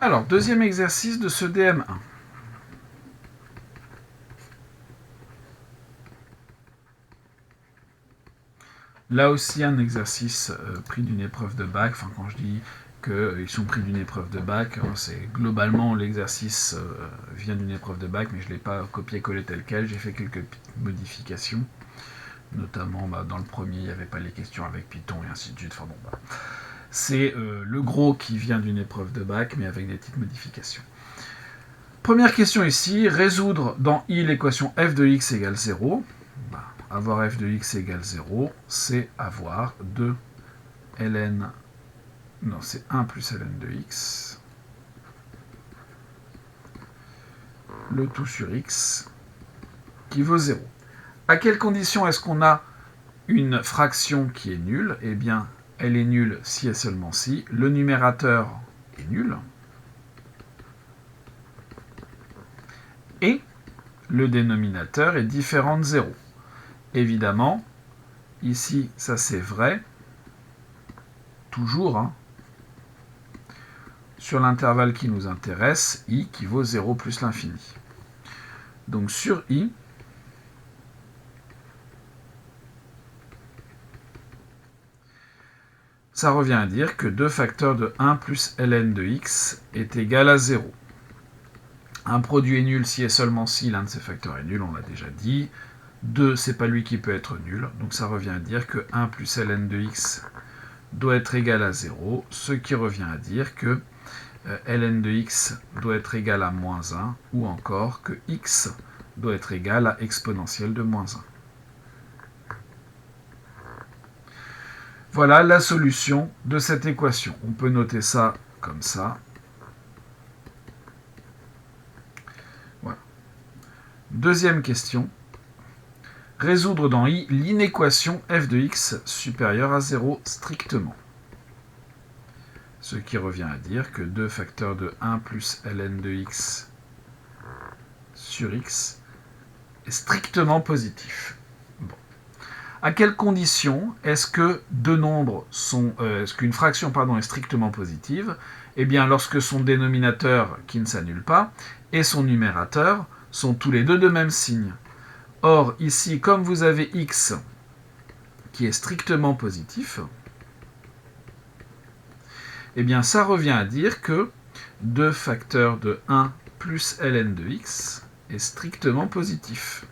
Alors, deuxième exercice de ce DM1. Là aussi, un exercice pris d'une épreuve de bac. Enfin, quand je dis qu'ils sont pris d'une épreuve de bac, c'est globalement l'exercice vient d'une épreuve de bac, mais je ne l'ai pas copié-collé tel quel. J'ai fait quelques petites modifications. Notamment, dans le premier, il n'y avait pas les questions avec Python et ainsi de suite. Enfin, bon, c'est le gros qui vient d'une épreuve de bac, mais avec des petites modifications. Première question ici, résoudre dans I l'équation f de x égale 0. Avoir f de x égale 0, c'est avoir 2 ln, non c'est 1 plus ln de x, le tout sur x, qui vaut 0. À quelles conditions est-ce qu'on a une fraction qui est nulle? Eh bien, elle est nulle si et seulement si le numérateur est nul et le dénominateur est différent de 0. Évidemment, ici, ça c'est vrai, toujours, sur l'intervalle qui nous intéresse, i qui vaut 0 plus l'infini. Donc sur i, ça revient à dire que 2 facteurs de 1 plus ln de x est égal à 0. Un produit est nul si et seulement si l'un de ces facteurs est nul, on l'a déjà dit. 2, c'est pas lui qui peut être nul, donc ça revient à dire que 1 plus ln de x doit être égal à 0, ce qui revient à dire que ln de x doit être égal à moins 1, ou encore que x doit être égal à exponentielle de moins 1. Voilà la solution de cette équation. On peut noter ça comme ça. Voilà. Deuxième question. Résoudre dans I l'inéquation f de x supérieure à 0 strictement. Ce qui revient à dire que 2 facteurs de 1 plus ln de x sur x est strictement positif. Bon. À quelles conditions est-ce que deux nombres sont, est-ce qu'une fraction est strictement positive? Eh bien, lorsque son dénominateur, qui ne s'annule pas, et son numérateur sont tous les deux de même signe. Or, ici, comme vous avez x qui est strictement positif, eh bien, ça revient à dire que 2 facteurs de 1 plus ln de x est strictement positif.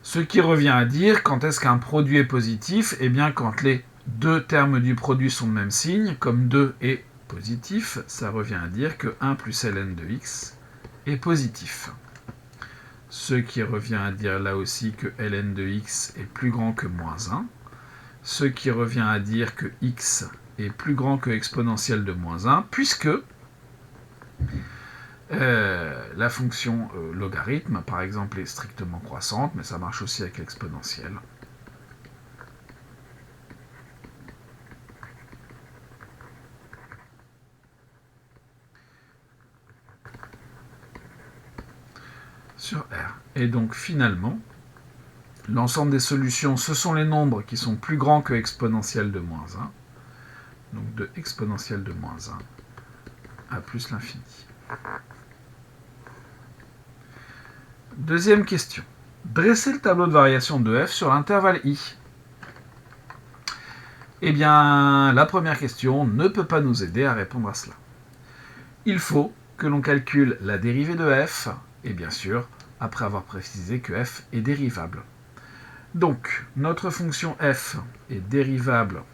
Ce qui revient à dire, quand est-ce qu'un produit est positif? Eh bien, quand les deux termes du produit sont de même signe, comme 2 est positif, ça revient à dire que 1 plus ln de x est positif. Ce qui revient à dire là aussi que ln de x est plus grand que moins 1. Ce qui revient à dire que x est plus grand que exponentielle de moins 1, puisque la fonction logarithme, par exemple, est strictement croissante, mais ça marche aussi avec l'exponentielle. Sur R. Et donc finalement, l'ensemble des solutions, ce sont les nombres qui sont plus grands que exponentielle de moins 1. Donc de exponentielle de moins 1 à plus l'infini. Deuxième question. Dressez le tableau de variation de f sur l'intervalle i. Eh bien, la première question ne peut pas nous aider à répondre à cela. Il faut que l'on calcule la dérivée de f, et bien sûr, après avoir précisé que f est dérivable. Donc, notre fonction f est dérivable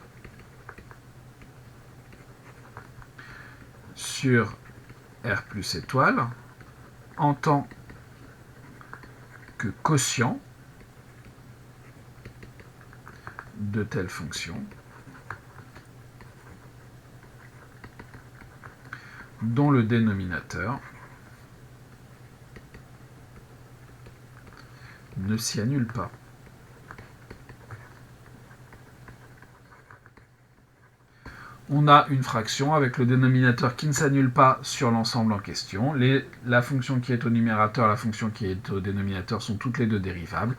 sur r plus étoile en tant que quotient de telle fonction dont le dénominateur ne s'y annule pas. On a une fraction avec le dénominateur qui ne s'annule pas sur l'ensemble en question. La fonction qui est au numérateur et la fonction qui est au dénominateur sont toutes les deux dérivables.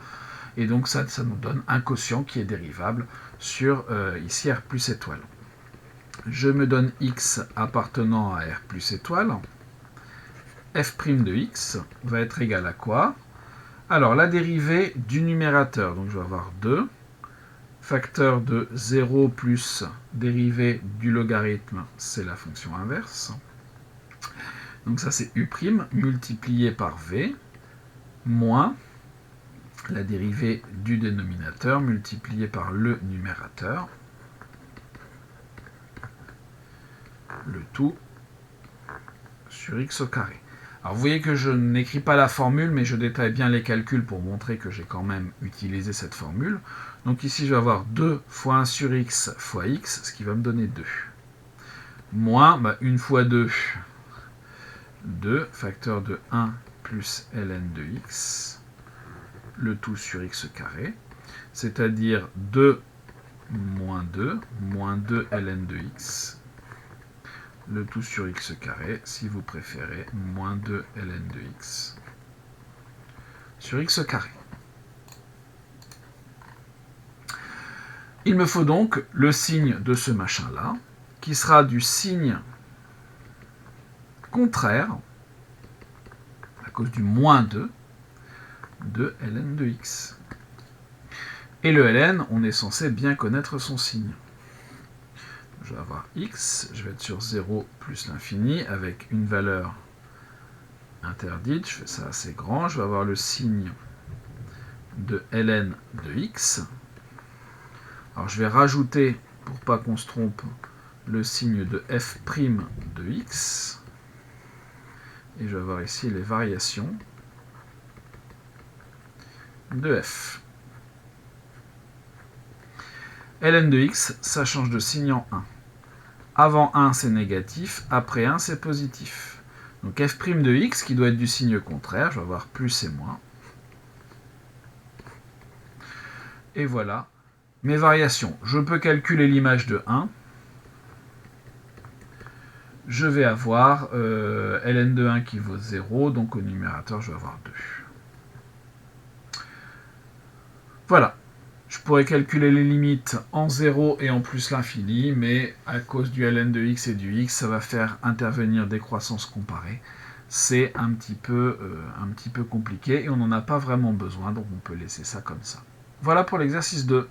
Et donc ça nous donne un quotient qui est dérivable sur ici R plus étoile. Je me donne x appartenant à R plus étoile. F' de x va être égal à quoi? Alors, la dérivée du numérateur, donc je vais avoir 2, facteur de 0 plus dérivée du logarithme, c'est la fonction inverse. Donc ça, c'est u' multiplié par v, moins la dérivée du dénominateur multiplié par le numérateur, le tout sur x au carré. Alors vous voyez que je n'écris pas la formule, mais je détaille bien les calculs pour montrer que j'ai quand même utilisé cette formule. Donc ici, je vais avoir 2 fois 1 sur x fois x, ce qui va me donner 2. Moins 1 fois 2, 2, facteur de 1 plus ln de x, le tout sur x carré, c'est-à-dire 2 moins 2 ln de x, le tout sur x carré, si vous préférez, moins 2 ln de x sur x carré. Il me faut donc le signe de ce machin-là, qui sera du signe contraire, à cause du moins 2, de ln de x. Et le ln, on est censé bien connaître son signe. Je vais avoir x, je vais être sur 0 plus l'infini, avec une valeur interdite, je fais ça assez grand, je vais avoir le signe de ln de x. Alors je vais rajouter, pour pas qu'on se trompe, le signe de f' de x. Et je vais avoir ici les variations de f. ln de x, ça change de signe en 1. Avant 1, c'est négatif, après 1, c'est positif. Donc f' de x, qui doit être du signe contraire, je vais avoir plus et moins. Et voilà mes variations. Je peux calculer l'image de 1. Je vais avoir ln de 1 qui vaut 0, donc au numérateur, je vais avoir 2. Voilà. Je pourrais calculer les limites en 0 et en plus l'infini, mais à cause du ln de x et du x, ça va faire intervenir des croissances comparées. C'est un petit peu compliqué et on n'en a pas vraiment besoin, donc on peut laisser ça comme ça. Voilà pour l'exercice 2.